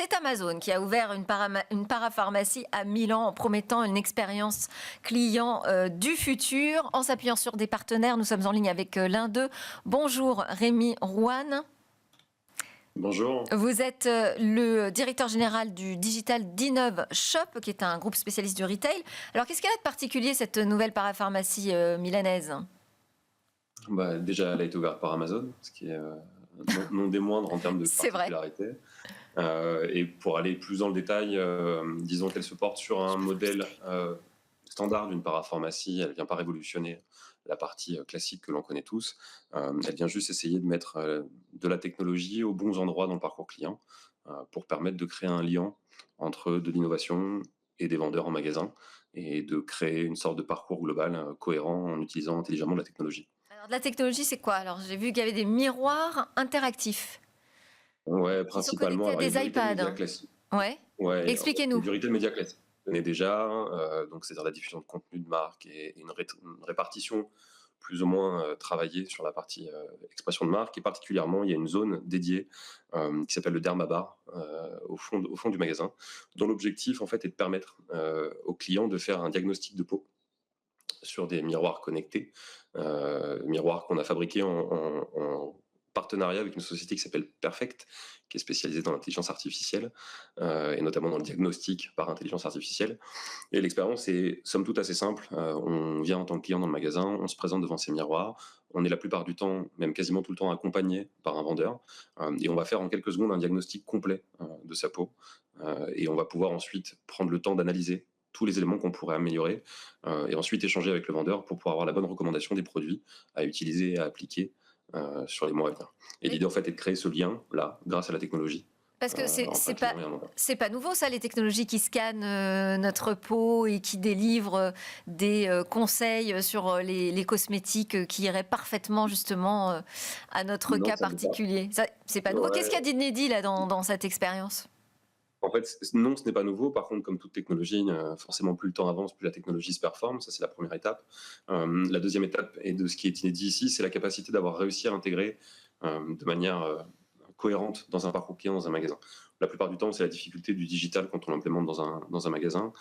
C'est Amazon qui a ouvert une parapharmacie à Milan en promettant une expérience client du futur. En s'appuyant sur des partenaires, nous sommes en ligne avec l'un d'eux. Bonjour Rémi Rouane. Bonjour. Vous êtes le directeur général du Digital d'Innov Shop, qui est un groupe spécialiste du retail. Alors, qu'est-ce qu'elle a de particulier, cette nouvelle parapharmacie milanaise ? Déjà, elle a été ouverte par Amazon, ce qui est non des moindres en termes de C'est vrai. particularité. Et pour aller plus dans le détail, disons qu'elle se porte sur un modèle standard d'une parapharmacie. Elle ne vient pas révolutionner la partie classique que l'on connaît tous. Elle vient juste essayer de mettre de la technologie aux bons endroits dans le parcours client pour permettre de créer un lien entre de l'innovation et des vendeurs en magasin et de créer une sorte de parcours global cohérent en utilisant intelligemment de la technologie. Alors, de la technologie, c'est quoi ? Alors, j'ai vu qu'il y avait des miroirs interactifs Ouais, qui sont principalement connectés à alors, il y a des du retail média iPads. classique. Ouais. Ouais, il y a Expliquez-nous. du retail média classique. On connaît déjà, donc c'est-à-dire la diffusion de contenu de marque et une répartition plus ou moins travaillée sur la partie expression de marque. Et particulièrement, il y a une zone dédiée qui s'appelle le Dermabar au fond du magasin, dont l'objectif en fait est de permettre aux clients de faire un diagnostic de peau sur des miroirs connectés, miroirs qu'on a fabriqués en partenariat avec une société qui s'appelle Perfect, qui est spécialisée dans l'intelligence artificielle, et notamment dans le diagnostic par intelligence artificielle. Et l'expérience est somme toute assez simple. On vient en tant que client dans le magasin, on se présente devant ces miroirs, on est la plupart du temps, même quasiment tout le temps, accompagné par un vendeur, et on va faire en quelques secondes un diagnostic complet de sa peau, et on va pouvoir ensuite prendre le temps d'analyser tous les éléments qu'on pourrait améliorer, et ensuite échanger avec le vendeur pour pouvoir avoir la bonne recommandation des produits à utiliser et à appliquer sur les mois à venir. Et l'idée en fait est de créer ce lien-là grâce à la technologie. Parce que entre un client et un vendeur. c'est pas nouveau ça, les technologies qui scannent notre peau et qui délivrent des conseils sur les cosmétiques qui iraient parfaitement justement à notre Non, cas ça ne l'est pas. particulier. Ça, c'est pas nouveau. Qu'est-ce qu'il y a Ouais. d'inédit là dans cette expérience ? En fait, non, ce n'est pas nouveau. Par contre, comme toute technologie, forcément, plus le temps avance, plus la technologie se performe. Ça, c'est la première étape. La deuxième étape, et de ce qui est inédit ici, c'est la capacité d'avoir réussi à intégrer de manière cohérente dans un parcours client, dans un magasin. La plupart du temps, c'est la difficulté du digital quand on l'implémente dans un magasin.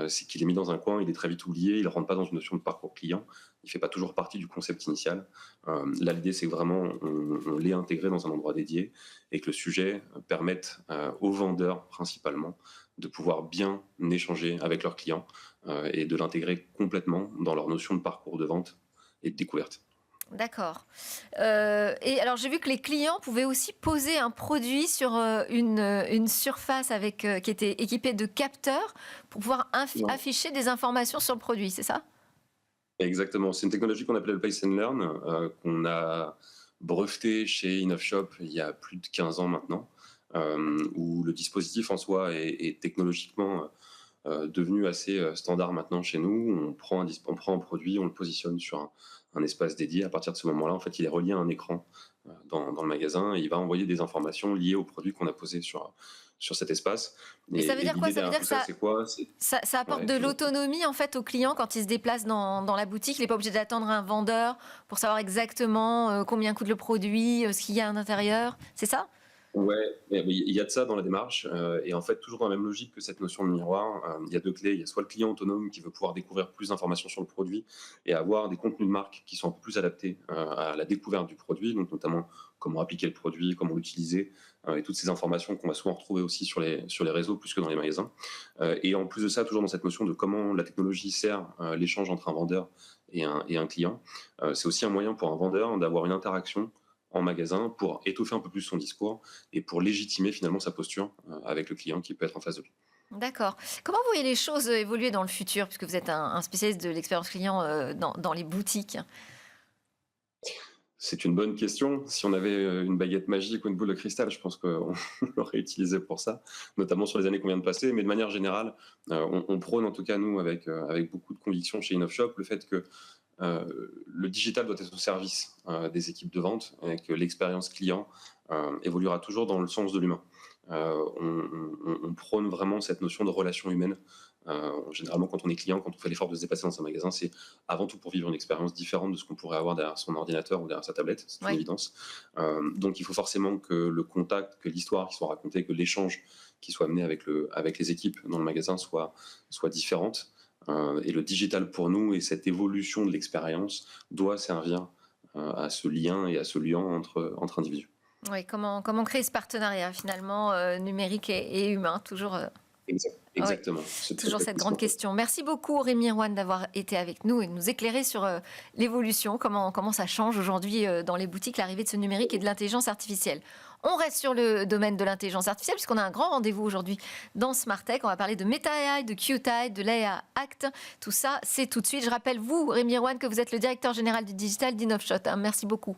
C'est qu'il est mis dans un coin, il est très vite oublié, il ne rentre pas dans une notion de parcours client, il ne fait pas toujours partie du concept initial. Là, l'idée, c'est que vraiment, on l'ait intégré dans un endroit dédié et que le sujet permette aux vendeurs, principalement, de pouvoir bien échanger avec leurs clients et de l'intégrer complètement dans leur notion de parcours de vente et de découverte. D'accord. Et alors j'ai vu que les clients pouvaient aussi poser un produit sur une surface avec, qui était équipée de capteurs pour pouvoir Ouais. afficher des informations sur le produit, c'est ça ? Exactement. C'est une technologie qu'on appelait le Pace and Learn, qu'on a breveté chez InnovShop il y a plus de 15 ans maintenant, où le dispositif en soi est technologiquement devenu assez standard maintenant chez nous. On prend un produit, on le positionne sur un espace dédié. À partir de ce moment-là, en fait, il est relié à un écran dans le magasin et il va envoyer des informations liées au produit qu'on a posé sur cet espace. Et ça veut Et dire quoi ? l'idée Ça veut derrière dire tout que ça, c'est quoi? ça apporte Ouais, de je vous en prie. l'autonomie en fait au client quand il se déplace dans la boutique. Il n'est pas obligé d'attendre un vendeur pour savoir exactement combien coûte le produit, ce qu'il y a à l'intérieur. C'est ça ? Ouais, il y a de ça dans la démarche, et en fait, toujours dans la même logique que cette notion de miroir, il y a deux clés. Il y a soit le client autonome qui veut pouvoir découvrir plus d'informations sur le produit et avoir des contenus de marque qui sont un peu plus adaptés à la découverte du produit, donc notamment comment appliquer le produit, comment l'utiliser, et toutes ces informations qu'on va souvent retrouver aussi sur les réseaux plus que dans les magasins. Et en plus de ça, toujours dans cette notion de comment la technologie sert l'échange entre un vendeur et un client, c'est aussi un moyen pour un vendeur d'avoir une interaction en magasin pour étoffer un peu plus son discours et pour légitimer finalement sa posture avec le client qui peut être en face de lui. D'accord. Comment vous voyez les choses évoluer dans le futur, puisque vous êtes un spécialiste de l'expérience client dans les boutiques ? C'est une bonne question. Si on avait une baguette magique ou une boule de cristal, je pense qu'on l'aurait utilisé pour ça, notamment sur les années qu'on vient de passer. Mais de manière générale, on prône en tout cas, nous, avec beaucoup de conviction chez InnovShop, le fait que le digital doit être au service des équipes de vente et que l'expérience client évoluera toujours dans le sens de l'humain. On prône vraiment cette notion de relation humaine Généralement, quand on est client, quand on fait l'effort de se déplacer dans un magasin, c'est avant tout pour vivre une expérience différente de ce qu'on pourrait avoir derrière son ordinateur ou derrière sa tablette, c'est une Oui. évidence. Donc il faut forcément que le contact, que l'histoire qui soit racontée, que l'échange qui soit amené avec les équipes dans le magasin soit différente. Et le digital pour nous et cette évolution de l'expérience doit servir à ce lien et à ce lien entre individus. Oui, comment créer ce partenariat finalement numérique et humain, toujours. Oui, Exactement. C'est tout à toujours fait cette ce qu'on grande fait. question. Merci beaucoup Rémi Rouen d'avoir été avec nous et de nous éclairer sur l'évolution, comment ça change aujourd'hui dans les boutiques, l'arrivée de ce numérique et de l'intelligence artificielle. On reste sur le domaine de l'intelligence artificielle puisqu'on a un grand rendez-vous aujourd'hui dans Smart Tech. On va parler de Meta AI, de QTide, de l'AIA Act. Tout ça, c'est tout de suite. Je rappelle, vous, Rémi Rouen, que vous êtes le directeur général du digital d'Innoveshot. Merci beaucoup.